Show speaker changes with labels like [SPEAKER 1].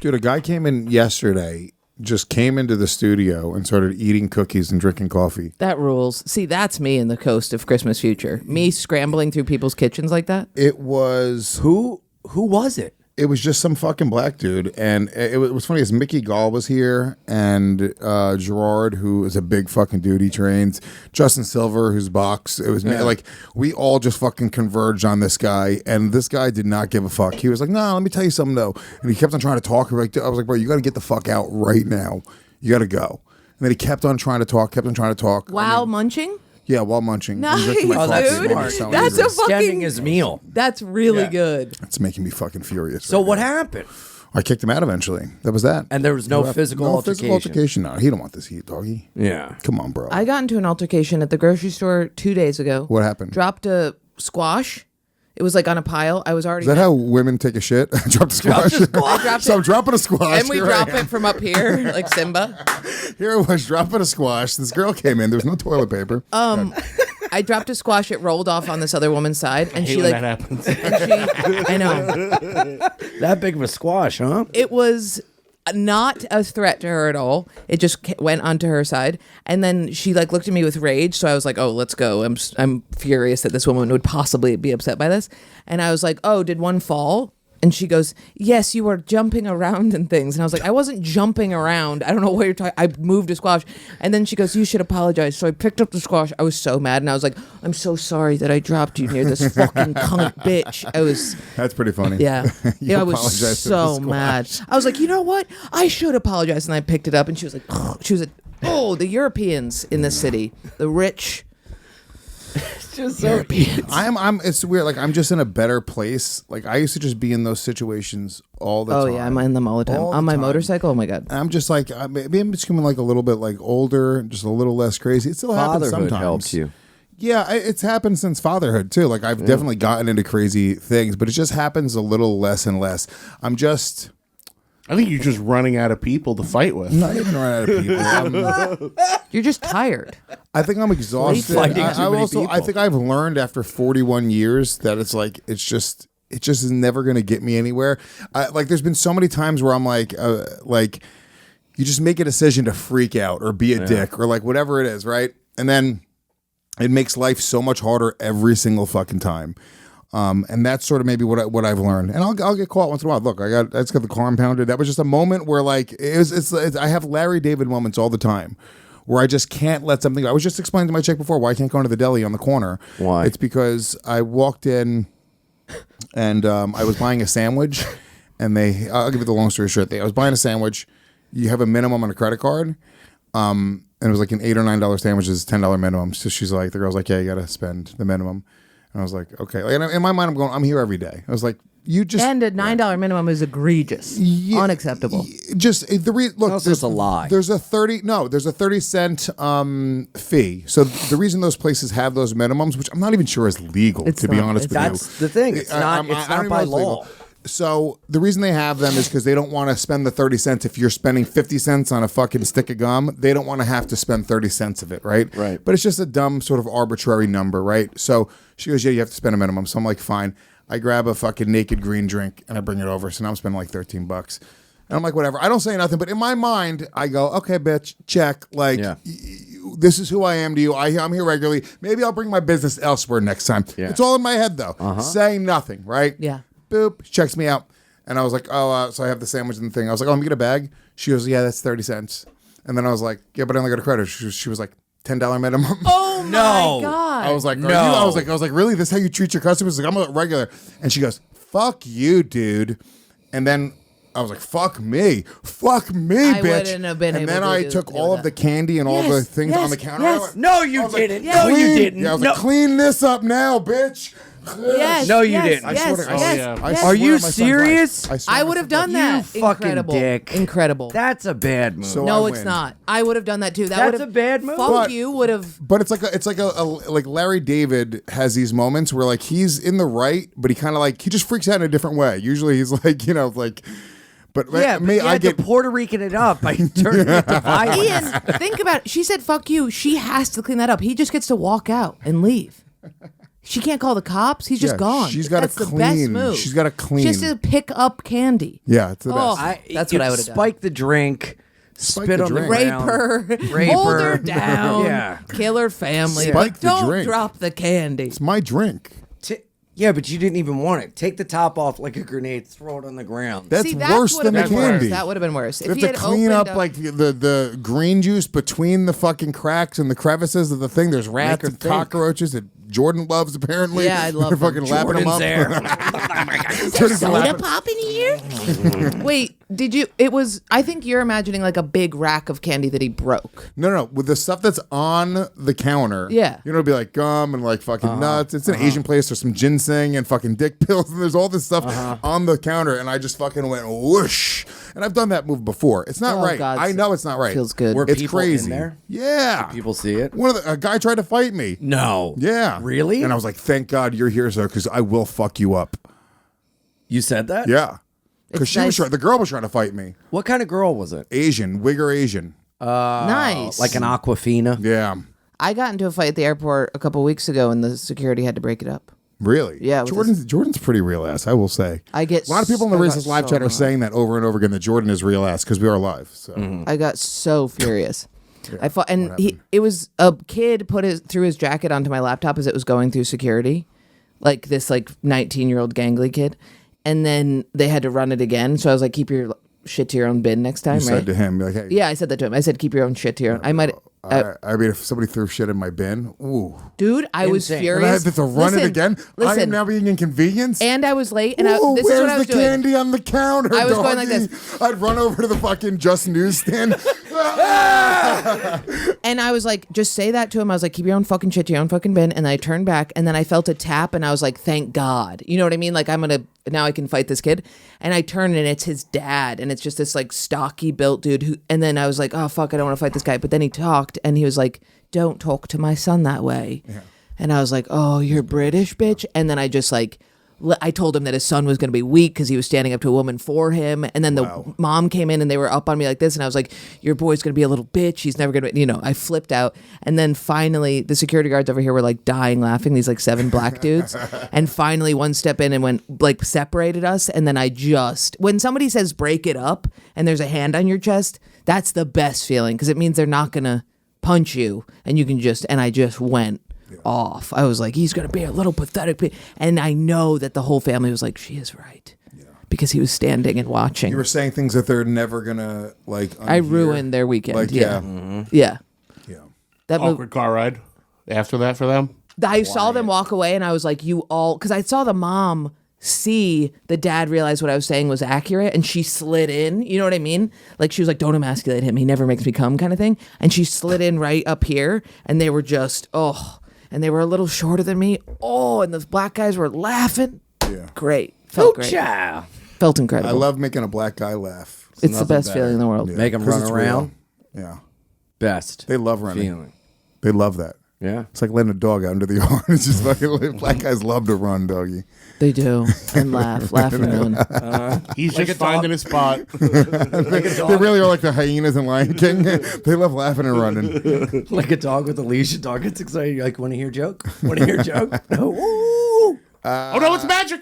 [SPEAKER 1] Dude, a guy came in yesterday, just came into the studio and started eating cookies and drinking coffee.
[SPEAKER 2] That rules. See, that's me in the Coast of Christmas Future. Me scrambling through people's kitchens like that.
[SPEAKER 1] It was
[SPEAKER 3] Who was it?
[SPEAKER 1] It was just some fucking black dude, and it was funny. Is Mickey Gall was here, and Gerard, who is a big fucking dude, he trains. Justin Silver, who's box. It was like we all just fucking converged on this guy, and this guy did not give a fuck. He was like, "No, let me tell you something though," and he kept on trying to talk. I was like, "Bro, you got to get the fuck out right now. You got to go." And then he kept on trying to talk.
[SPEAKER 2] While munching?
[SPEAKER 1] Yeah, while munching.
[SPEAKER 2] Nice,
[SPEAKER 1] Drinking my coffee
[SPEAKER 2] dude.
[SPEAKER 1] and selling
[SPEAKER 2] That's
[SPEAKER 1] it.
[SPEAKER 2] a fucking...
[SPEAKER 3] Extending his meal.
[SPEAKER 2] That's really good.
[SPEAKER 1] It's making me fucking furious.
[SPEAKER 3] So
[SPEAKER 1] right
[SPEAKER 3] what
[SPEAKER 1] now.
[SPEAKER 3] happened?
[SPEAKER 1] I kicked him out eventually. That was that.
[SPEAKER 3] And there was no physical altercation.
[SPEAKER 1] altercation. No, he don't want this heat, doggy.
[SPEAKER 3] Yeah.
[SPEAKER 1] Come on, bro.
[SPEAKER 2] I got into an altercation at the grocery store 2 days ago.
[SPEAKER 1] What happened?
[SPEAKER 2] Dropped a squash. It was like on a pile. I was already...
[SPEAKER 1] Is that how women take a shit? Drop the squash.
[SPEAKER 2] I dropped
[SPEAKER 1] So
[SPEAKER 2] it.
[SPEAKER 1] I'm dropping a squash.
[SPEAKER 2] And we
[SPEAKER 1] Here
[SPEAKER 2] drop
[SPEAKER 1] I am.
[SPEAKER 2] it from up here, like Simba.
[SPEAKER 1] Here I was dropping a squash. This girl came in. There was no toilet paper.
[SPEAKER 2] I dropped a squash. It rolled off on this other woman's side, and she
[SPEAKER 4] when
[SPEAKER 2] like,
[SPEAKER 4] that happens.
[SPEAKER 2] I know.
[SPEAKER 3] That big of a squash, huh?
[SPEAKER 2] It was not a threat to her at all. It just went onto her side, and then she like looked at me with rage. So I was like, "Oh, let's go." I'm furious that this woman would possibly be upset by this, and I was like, "Oh, did one fall?" And she goes, "Yes, you were jumping around and things." And I was like, "I wasn't jumping around. I don't know what you're talking. I moved a squash." And then she goes, "You should apologize." So I picked up the squash. I was so mad, and I was like, "I'm so sorry that I dropped you near this fucking cunt bitch." I was.
[SPEAKER 1] That's pretty funny.
[SPEAKER 2] Yeah.
[SPEAKER 1] You
[SPEAKER 2] Yeah, I was
[SPEAKER 1] apologized to the
[SPEAKER 2] so
[SPEAKER 1] squash.
[SPEAKER 2] mad. I was like, you know what? I should apologize. And I picked it up and she was like, the Europeans in this city, the rich.
[SPEAKER 3] Just
[SPEAKER 2] Europeans.
[SPEAKER 1] It's weird. Like I'm just in a better place. Like I used to just be in those situations all the time.
[SPEAKER 2] Oh, yeah. I'm in them all the time.
[SPEAKER 1] All the
[SPEAKER 2] On my
[SPEAKER 1] time.
[SPEAKER 2] motorcycle. Oh, my God.
[SPEAKER 1] I'm just like maybe I'm becoming like a little bit like older, just a little less crazy. It still happens
[SPEAKER 3] Fatherhood
[SPEAKER 1] sometimes.
[SPEAKER 3] helps you.
[SPEAKER 1] Yeah, it's happened since fatherhood too. Like I've definitely gotten into crazy things, but it just happens a little less and less. I'm just
[SPEAKER 4] I think you're just running out of people to fight with.
[SPEAKER 1] not even running out of people.
[SPEAKER 2] You're just tired.
[SPEAKER 1] I think I'm exhausted.
[SPEAKER 3] Fighting too many
[SPEAKER 1] I
[SPEAKER 3] people.
[SPEAKER 1] think I've learned after 41 years that it just is never going to get me anywhere. Like there's been so many times where I'm like you just make a decision to freak out or be a dick or like whatever it is, right? And then it makes life so much harder every single fucking time. And that's sort of maybe what I've learned. And I'll get caught once in a while. Look, I just got the car impounded. That was just a moment where like it's I have Larry David moments all the time where I just can't let something go. I was just explaining to my chick before why I can't go into the deli on the corner.
[SPEAKER 3] Why?
[SPEAKER 1] It's because I walked in and I was buying a sandwich and I'll give you the long story short. I was buying a sandwich. You have a minimum on a credit card. And it was like an $8 or $9 sandwich is $10 minimum. So the girl's like, yeah, you got to spend the minimum. And I was like, okay. Like, in my mind, I'm here every day. I was like, you just...
[SPEAKER 2] And a $9 minimum is egregious.
[SPEAKER 1] Yeah,
[SPEAKER 2] Unacceptable.
[SPEAKER 1] Just look.
[SPEAKER 3] Also, it's a lie.
[SPEAKER 1] There's a 30-cent fee. So the reason those places have those minimums, which I'm not even sure is legal,
[SPEAKER 2] It's
[SPEAKER 1] to be
[SPEAKER 2] not.
[SPEAKER 1] honest with you.
[SPEAKER 3] That's the thing. It's not. It's
[SPEAKER 1] I don't
[SPEAKER 3] not
[SPEAKER 1] even
[SPEAKER 3] by
[SPEAKER 1] know if it's
[SPEAKER 3] law.
[SPEAKER 1] legal. So the reason they have them is because they don't want to spend the 30 cents. If you're spending 50 cents on a fucking stick of gum, they don't want to have to spend 30 cents of it, right?
[SPEAKER 3] Right.
[SPEAKER 1] But it's just a dumb sort of arbitrary number, right? So she goes, yeah, you have to spend a minimum. So I'm like, fine. I grab a fucking naked green drink and I bring it over. So now I'm spending like $13. And I'm like, whatever. I don't say nothing, but in my mind, I go, okay, bitch, check. Like, this is who I am to you. I'm here regularly. Maybe I'll bring my business elsewhere next time.
[SPEAKER 3] Yeah.
[SPEAKER 1] It's all in my head, though. Saying nothing, right?
[SPEAKER 2] Yeah.
[SPEAKER 1] Boop. Checks me out. And I was like, oh, so I have the sandwich and the thing. I was like, oh, let me get a bag. She goes, yeah, that's 30 cents. And then I was like, yeah, but I only got a credit. She was like, $10 minimum.
[SPEAKER 2] Oh,
[SPEAKER 3] No.
[SPEAKER 2] my God.
[SPEAKER 1] I was like,
[SPEAKER 3] No.
[SPEAKER 1] I was like, really? This is how you treat your customers? Like, I'm a regular. And she goes, fuck you, dude. And then I was like, fuck me,
[SPEAKER 2] I
[SPEAKER 1] bitch.
[SPEAKER 2] wouldn't have been
[SPEAKER 1] and
[SPEAKER 2] able
[SPEAKER 1] then
[SPEAKER 2] to
[SPEAKER 1] I
[SPEAKER 2] do
[SPEAKER 1] took
[SPEAKER 2] that.
[SPEAKER 1] all of the candy and all the
[SPEAKER 2] Yes,
[SPEAKER 1] things
[SPEAKER 2] yes,
[SPEAKER 1] on the counter.
[SPEAKER 2] yes.
[SPEAKER 1] I went-
[SPEAKER 3] No, you
[SPEAKER 1] I was like,
[SPEAKER 3] didn't.
[SPEAKER 2] Yeah.
[SPEAKER 3] No, you
[SPEAKER 1] clean-
[SPEAKER 3] didn't.
[SPEAKER 1] Yeah, I was
[SPEAKER 3] No.
[SPEAKER 1] like, clean this up now, bitch.
[SPEAKER 2] Yes.
[SPEAKER 3] No, you
[SPEAKER 2] yes,
[SPEAKER 3] didn't.
[SPEAKER 1] I
[SPEAKER 2] Yes.
[SPEAKER 1] swear to-
[SPEAKER 2] yes,
[SPEAKER 4] Oh, yeah.
[SPEAKER 1] I
[SPEAKER 2] yes.
[SPEAKER 1] swear
[SPEAKER 3] Are you
[SPEAKER 1] on my son's
[SPEAKER 3] serious?
[SPEAKER 1] life. swear
[SPEAKER 2] I
[SPEAKER 1] on
[SPEAKER 2] would
[SPEAKER 1] my
[SPEAKER 2] have done
[SPEAKER 3] You
[SPEAKER 2] that.
[SPEAKER 3] fucking
[SPEAKER 2] Incredible.
[SPEAKER 3] dick.
[SPEAKER 2] Incredible.
[SPEAKER 3] That's a bad move.
[SPEAKER 1] So
[SPEAKER 2] No,
[SPEAKER 1] I
[SPEAKER 2] it's
[SPEAKER 1] win.
[SPEAKER 2] not. I would have done that too. That
[SPEAKER 3] That's
[SPEAKER 2] would have
[SPEAKER 3] a bad move.
[SPEAKER 2] Fuck
[SPEAKER 1] But-
[SPEAKER 2] you would have.
[SPEAKER 1] But it's like like Larry David has these moments where like he's in the right, but he kind of like he just freaks out in a different way. Usually he's like like, but
[SPEAKER 3] Yeah,
[SPEAKER 1] me,
[SPEAKER 3] but
[SPEAKER 1] I get
[SPEAKER 3] to Puerto Rican it up by turning it to violence.
[SPEAKER 2] Ian, think about it. She said, fuck you. She has to clean that up. He just gets to walk out and leave. She can't call the cops. He's just
[SPEAKER 1] Yeah,
[SPEAKER 2] gone.
[SPEAKER 1] she's gotta
[SPEAKER 2] That's the best
[SPEAKER 1] clean.
[SPEAKER 2] move.
[SPEAKER 1] She's gotta clean.
[SPEAKER 2] She has to pick up candy.
[SPEAKER 1] Yeah, it's the best.
[SPEAKER 2] That's what I would've done.
[SPEAKER 3] Spike the drink,
[SPEAKER 1] Spike
[SPEAKER 3] spit
[SPEAKER 1] the
[SPEAKER 3] on
[SPEAKER 1] drink.
[SPEAKER 3] the
[SPEAKER 2] Rape
[SPEAKER 3] ground.
[SPEAKER 2] her,
[SPEAKER 3] Rape
[SPEAKER 2] hold her
[SPEAKER 3] her.
[SPEAKER 2] down,
[SPEAKER 3] Yeah.
[SPEAKER 2] kill her family.
[SPEAKER 1] Spike
[SPEAKER 2] but
[SPEAKER 1] the
[SPEAKER 2] don't
[SPEAKER 1] drink.
[SPEAKER 2] drop the candy.
[SPEAKER 1] It's my drink.
[SPEAKER 3] Yeah, but you didn't even want it. Take the top off like a grenade, throw it on the ground.
[SPEAKER 1] That's worse
[SPEAKER 2] would've
[SPEAKER 1] than the
[SPEAKER 2] been worse.
[SPEAKER 1] candy.
[SPEAKER 2] That would have been worse.
[SPEAKER 1] You have to clean up like the green juice between the fucking cracks and the crevices of the thing. There's rats
[SPEAKER 3] her
[SPEAKER 1] and
[SPEAKER 3] think.
[SPEAKER 1] cockroaches that Jordan loves apparently.
[SPEAKER 2] Yeah, I love
[SPEAKER 1] They're
[SPEAKER 2] them.
[SPEAKER 1] fucking lapping them up. Jordan's
[SPEAKER 2] soda
[SPEAKER 1] lapping-
[SPEAKER 2] pop in here. Wait, did you? It was. I think you're imagining like a big rack of candy that he broke.
[SPEAKER 1] No, with the stuff that's on the counter.
[SPEAKER 2] Yeah.
[SPEAKER 1] You know, it'd be like gum and like fucking nuts. It's an Asian place. There's some ginseng and fucking dick pills, and there's all this stuff on the counter, and I just fucking went whoosh. And I've done that move before. It's not
[SPEAKER 2] Oh,
[SPEAKER 1] right.
[SPEAKER 2] God.
[SPEAKER 1] I know it's not right.
[SPEAKER 2] Feels good.
[SPEAKER 3] Were
[SPEAKER 1] It's
[SPEAKER 3] people
[SPEAKER 1] crazy.
[SPEAKER 3] in there?
[SPEAKER 1] Yeah.
[SPEAKER 3] People see it?
[SPEAKER 1] A guy tried to fight me.
[SPEAKER 3] No.
[SPEAKER 1] Yeah.
[SPEAKER 3] Really?
[SPEAKER 1] And I was like, thank God you're here, sir, because I will fuck you up.
[SPEAKER 3] You said that?
[SPEAKER 1] Yeah. Because
[SPEAKER 2] It's nice.
[SPEAKER 1] the girl was trying to fight me.
[SPEAKER 3] What kind of girl was it?
[SPEAKER 1] Asian, wigger Asian.
[SPEAKER 2] Nice.
[SPEAKER 3] Like an Aquafina?
[SPEAKER 1] Yeah.
[SPEAKER 2] I got into a fight at the airport a couple weeks ago, and the security had to break it up.
[SPEAKER 1] Really?
[SPEAKER 2] Yeah, with
[SPEAKER 1] Jordan's pretty real ass, I will say.
[SPEAKER 2] I get
[SPEAKER 1] a lot of people in the
[SPEAKER 2] I got
[SPEAKER 1] racist live
[SPEAKER 2] so
[SPEAKER 1] chat are
[SPEAKER 2] mad.
[SPEAKER 1] saying that over and over again that Jordan is real ass because we are live. So
[SPEAKER 2] I got so furious. I fought, and it was a kid put threw his jacket onto my laptop as it was going through security, like this 19-year-old gangly kid, and then they had to run it again. So I was like, keep your shit to your own bin next time,
[SPEAKER 1] you
[SPEAKER 2] right?
[SPEAKER 1] said to him, like, hey,
[SPEAKER 2] Yeah, I said that to him. I said, keep your own shit to your own. I might,
[SPEAKER 1] I mean, if somebody threw shit in my bin, ooh.
[SPEAKER 2] dude, I was
[SPEAKER 3] Insane.
[SPEAKER 1] And I
[SPEAKER 2] furious.
[SPEAKER 1] had to run it again? I am
[SPEAKER 2] Listen,
[SPEAKER 1] now being inconvenienced?
[SPEAKER 2] and I was late, and
[SPEAKER 1] Ooh,
[SPEAKER 2] this is
[SPEAKER 1] where's
[SPEAKER 2] what I was
[SPEAKER 1] the
[SPEAKER 2] doing.
[SPEAKER 1] candy on the counter?
[SPEAKER 2] I was going like
[SPEAKER 1] doggy?
[SPEAKER 2] this.
[SPEAKER 1] I'd run over to the fucking Just Newsstand.
[SPEAKER 2] And I was like, just say that to him. I was like, keep your own fucking shit to your own fucking bin. And I turned back, and then I felt a tap, and I was like, thank God. You know what I mean? Like, now I can fight this kid. And I turn, and it's his dad, and it's just this like stocky built dude who, and then I was like, oh fuck, I don't want to fight this guy. But then he talked, and he was like, don't talk to my son that way. Yeah. And I was like, oh, you're British, bitch. And then I just like, I told him that his son was going to be weak because he was standing up to a woman for him. And then the mom came in and they were up on me like this. And I was like, your boy's going to be a little bitch. He's never going to, I flipped out. And then finally the security guards over here were like dying laughing, these like 7 black dudes. And finally one step in and went like separated us. And then when somebody says break it up and there's a hand on your chest, that's the best feeling because it means they're not going to punch you. And you can and I just went off. I was like, he's gonna be a little pathetic, and I know that the whole family was like, she is right, because he was standing and watching.
[SPEAKER 1] You were saying things that they're never gonna like.
[SPEAKER 2] I
[SPEAKER 1] unhear.
[SPEAKER 2] ruined their weekend.
[SPEAKER 1] Like,
[SPEAKER 2] yeah,
[SPEAKER 1] Mm-hmm.
[SPEAKER 2] yeah. That
[SPEAKER 4] Awkward car ride after that for them.
[SPEAKER 2] I saw them walk away, and I was like, you all, because I saw the mom see the dad realize what I was saying was accurate, and she slid in. You know what I mean? Like she was like, "Don't emasculate him. He never makes me come," kind of thing. And she slid in right up here, and they were just and they were a little shorter than me. Oh, and those black guys were laughing.
[SPEAKER 1] Yeah.
[SPEAKER 2] Great. Felt great.
[SPEAKER 3] Ooh-cha.
[SPEAKER 2] Felt incredible.
[SPEAKER 1] I love making a black guy laugh.
[SPEAKER 2] it's the
[SPEAKER 3] nothing
[SPEAKER 2] best
[SPEAKER 3] better.
[SPEAKER 2] feeling in the world.
[SPEAKER 1] Yeah,
[SPEAKER 3] Make 'em
[SPEAKER 1] 'cause
[SPEAKER 3] run
[SPEAKER 1] it's
[SPEAKER 3] around.
[SPEAKER 1] real. Yeah.
[SPEAKER 3] Best.
[SPEAKER 1] They love running.
[SPEAKER 3] feeling.
[SPEAKER 1] They love that.
[SPEAKER 3] Yeah.
[SPEAKER 1] It's like letting a dog out into the yard. It's just fucking black guys love to run, doggy.
[SPEAKER 2] They do. And laugh and run.
[SPEAKER 4] He's just finding a spot.
[SPEAKER 1] They really are like the hyenas in Lion King. They love laughing and running.
[SPEAKER 3] Like a dog with a leash. A dog gets excited. You're like, want to hear a joke? Want to hear a joke? No. Ooh.
[SPEAKER 4] Oh no, it's magic.